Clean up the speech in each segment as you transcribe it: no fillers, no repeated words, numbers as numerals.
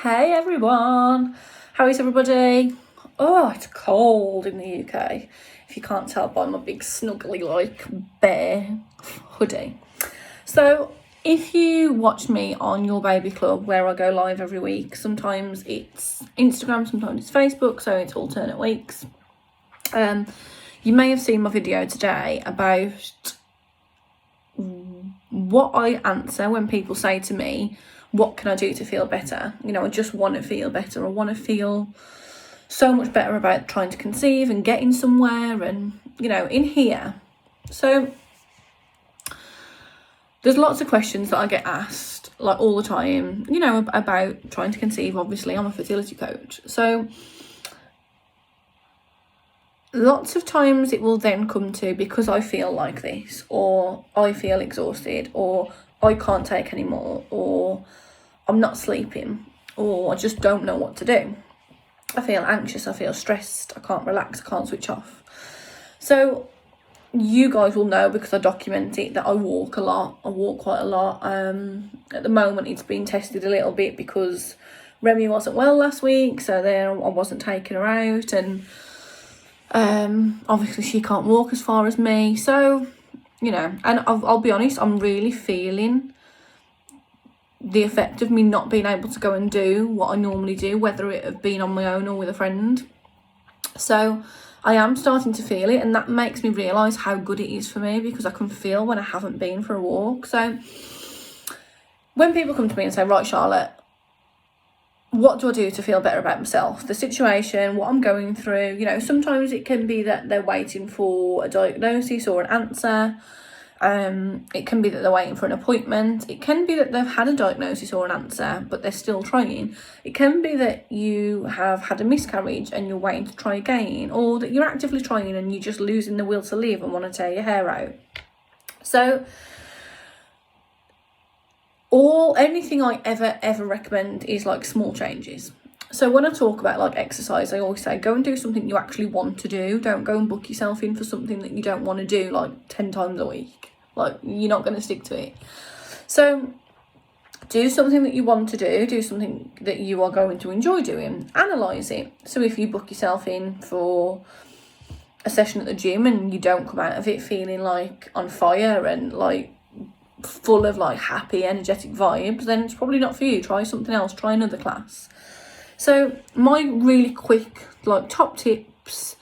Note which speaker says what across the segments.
Speaker 1: Hey everyone, how is everybody? Oh, it's cold in the UK, if you can't tell by my big snuggly like bear hoodie. So if you watch me on Your Baby Club, where I go live every week, sometimes it's Instagram, sometimes it's Facebook, so it's alternate weeks. You may have seen my video today about what I answer when people say to me, what can I do to feel better? You know, I just want to feel better. I want to feel so much better about trying to conceive and getting somewhere and, you know, in here. So there's lots of questions that I get asked like all the time, you know, about trying to conceive. Obviously, I'm a fertility coach. So lots of times it will then come to, because I feel like this, or I feel exhausted, or I can't take any more, or I'm not sleeping, or I just don't know what to do. I feel anxious, I feel stressed, I can't relax, I can't switch off. So you guys will know, because I document it, that I walk a lot. I walk quite a lot. At the moment it's been tested a little bit because Remy wasn't well last week, so there I wasn't taking her out, and obviously she can't walk as far as me, so you know, and I'll be honest, I'm really feeling the effect of me not being able to go and do what I normally do, whether it have been on my own or with a friend. So I am starting to feel it, and that makes me realise how good it is for me, because I can feel when I haven't been for a walk. So when people come to me and say, right, Charlotte, what do I do to feel better about myself, the situation, what I'm going through, you know, sometimes it can be that they're waiting for a diagnosis or an answer. It can be that they're waiting for an appointment. It can be that they've had a diagnosis or an answer, but they're still trying. It can be that you have had a miscarriage and you're waiting to try again, or that you're actively trying and you're just losing the will to live and want to tear your hair out. So anything I ever recommend is like small changes. So when I talk about like exercise, I always say go and do something you actually want to do. Don't go and book yourself in for something that you don't want to do like 10 times a week. Like, you're not going to stick to it. So do something that you want to do something that you are going to enjoy doing. Analyse it. So if you book yourself in for a session at the gym and you don't come out of it feeling like on fire and like full of like happy, energetic vibes, then it's probably not for you. Try something else. Try another class. So my really quick like top tips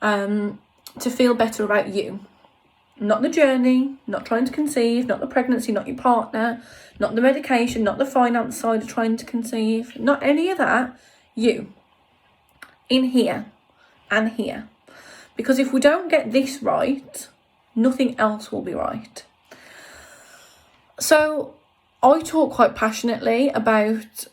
Speaker 1: to feel better about you. Not the journey, not trying to conceive, not the pregnancy, not your partner, not the medication, not the finance side of trying to conceive, not any of that. You. In here and here. Because if we don't get this right, nothing else will be right. So I talk quite passionately about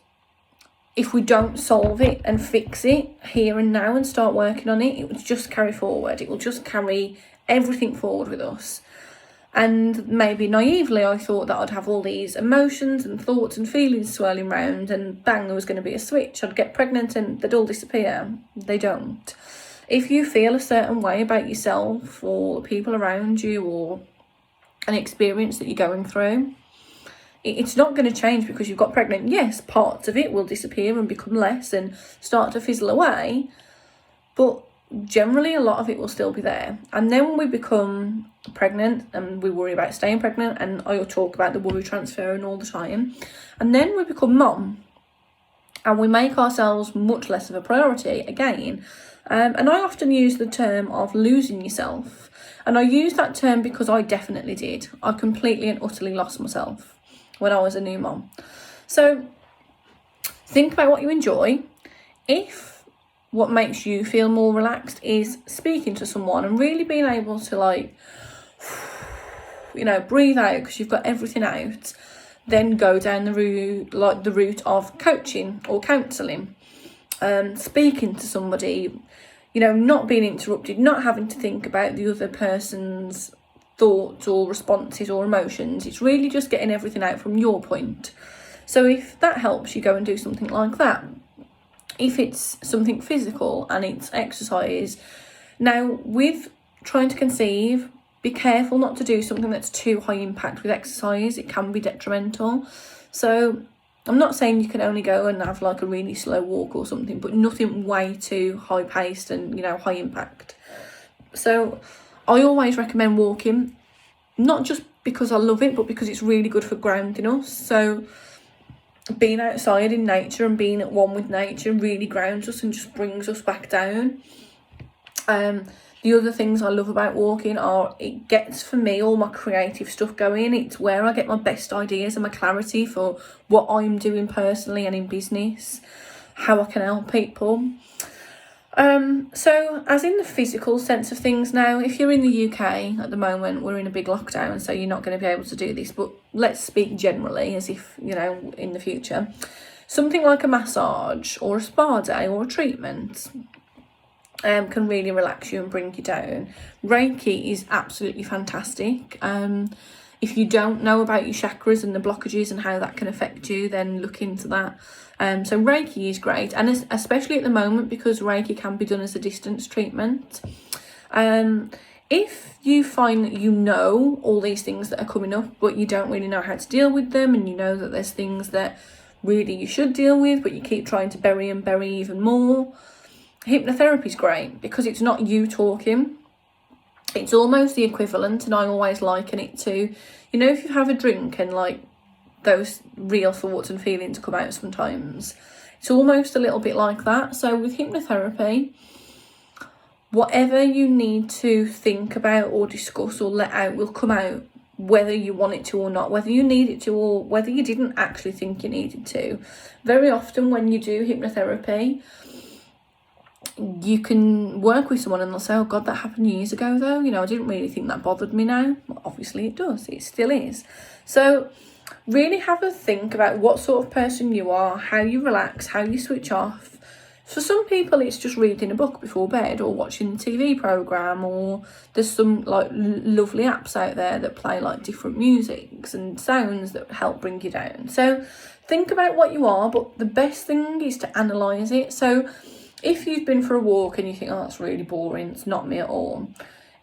Speaker 1: if we don't solve it and fix it here and now and start working on it, it will just carry forward. It will just carry everything forward with us. And maybe naively I thought that I'd have all these emotions and thoughts and feelings swirling around, and bang, there was going to be a switch. I'd get pregnant and they'd all disappear. They don't. If you feel a certain way about yourself or the people around you or an experience that you're going through, it's not going to change because you've got pregnant. Yes, parts of it will disappear and become less and start to fizzle away, but generally a lot of it will still be there. And then when we become pregnant and we worry about staying pregnant, and I talk about the worry transferring all the time, and then we become mum and we make ourselves much less of a priority again. And I often use the term of losing yourself, and I use that term because I definitely did. I completely and utterly lost myself when I was a new mom. So think about what you enjoy. If what makes you feel more relaxed is speaking to someone and really being able to like, you know, breathe out because you've got everything out, then go down the route of coaching or counselling. Speaking to somebody, you know, not being interrupted, not having to think about the other person's thoughts or responses or emotions. It's really just getting everything out from your point. So if that helps you, go and do something like that. If it's something physical and it's exercise. Now, with trying to conceive, be careful not to do something that's too high impact with exercise. It can be detrimental. So I'm not saying you can only go and have like a really slow walk or something, but nothing way too high paced and, you know, high impact. So I always recommend walking, not just because I love it, but because it's really good for grounding us. So being outside in nature and being at one with nature really grounds us and just brings us back down. The other things I love about walking are it gets, for me, all my creative stuff going. It's where I get my best ideas and my clarity for what I'm doing personally and in business, how I can help people. So as in the physical sense of things now, if you're in the UK at the moment, we're in a big lockdown, so you're not going to be able to do this, but let's speak generally as if, you know, in the future. Something like a massage or a spa day or a treatment can really relax you and bring you down. Reiki is absolutely fantastic. If you don't know about your chakras and the blockages and how that can affect you, then look into that. So Reiki is great, and especially at the moment, because Reiki can be done as a distance treatment. If you find that you know all these things that are coming up, but you don't really know how to deal with them, and you know that there's things that really you should deal with, but you keep trying to bury even more, hypnotherapy is great, because it's not you talking. It's almost the equivalent, and I always liken it to, you know, if you have a drink and like those real thoughts and feelings come out sometimes, it's almost a little bit like that. So with hypnotherapy, whatever you need to think about or discuss or let out will come out, whether you want it to or not, whether you need it to or whether you didn't actually think you needed to. Very often when you do hypnotherapy, you can work with someone and they'll say, oh God, that happened years ago though, you know, I didn't really think that bothered me now. Well, obviously it does, it still is. So really have a think about what sort of person you are, how you relax, how you switch off. For some people it's just reading a book before bed or watching a TV programme, or there's some like lovely apps out there that play like different musics and sounds that help bring you down. So think about what you are, but the best thing is to analyse it. So if you've been for a walk and you think, oh, that's really boring, it's not me at all,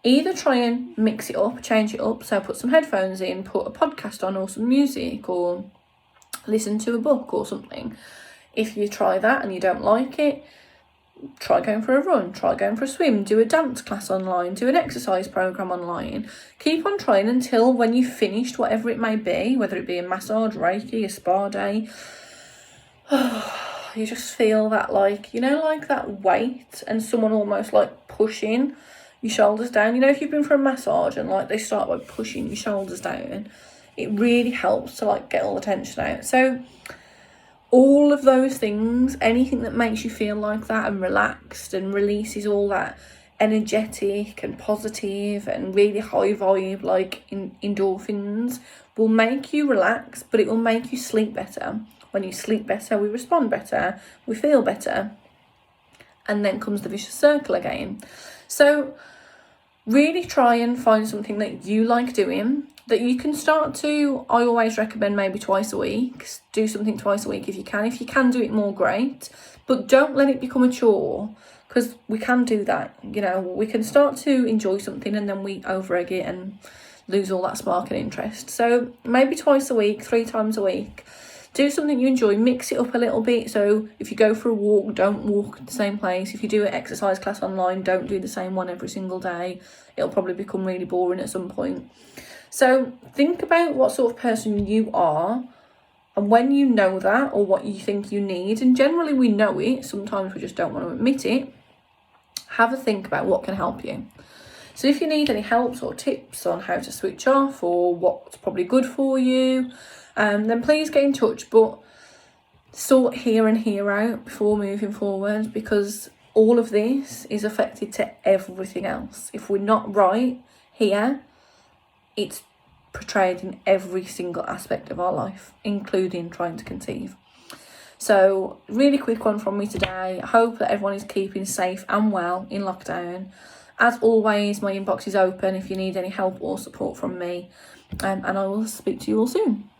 Speaker 1: either try and mix it up, change it up. So put some headphones in, put a podcast on or some music, or listen to a book or something. If you try that and you don't like it, try going for a run, try going for a swim, do a dance class online, do an exercise program online. Keep on trying until when you've finished whatever it may be, whether it be a massage, Reiki, a spa day, you just feel that, like, you know, like that weight and someone almost like pushing your shoulders down. You know, if you've been for a massage and like they start by pushing your shoulders down, it really helps to like get all the tension out. So all of those things, anything that makes you feel like that and relaxed and releases all that energetic and positive and really high vibe like endorphins, will make you relax, but it will make you sleep better. When you sleep better, we respond better, we feel better, and then comes the vicious circle again. So really try and find something that you like doing, that you can start to, I always recommend maybe twice a week. Do something twice a week if you can. If you can do it more, great. But don't let it become a chore, because we can do that. You know, we can start to enjoy something and then we overegg it and lose all that spark and interest. So maybe twice a week, 3 times a week. Do something you enjoy, mix it up a little bit. So if you go for a walk, don't walk at the same place. If you do an exercise class online, don't do the same one every single day. It'll probably become really boring at some point. So think about what sort of person you are, and when you know that or what you think you need, and generally we know it, sometimes we just don't want to admit it, have a think about what can help you. So if you need any helps or tips on how to switch off or what's probably good for you, then please get in touch, but sort here and here out before moving forward, because all of this is affected to everything else. If we're not right here, it's portrayed in every single aspect of our life, including trying to conceive. So really quick one from me today. I hope that everyone is keeping safe and well in lockdown. As always, my inbox is open if you need any help or support from me, and I will speak to you all soon.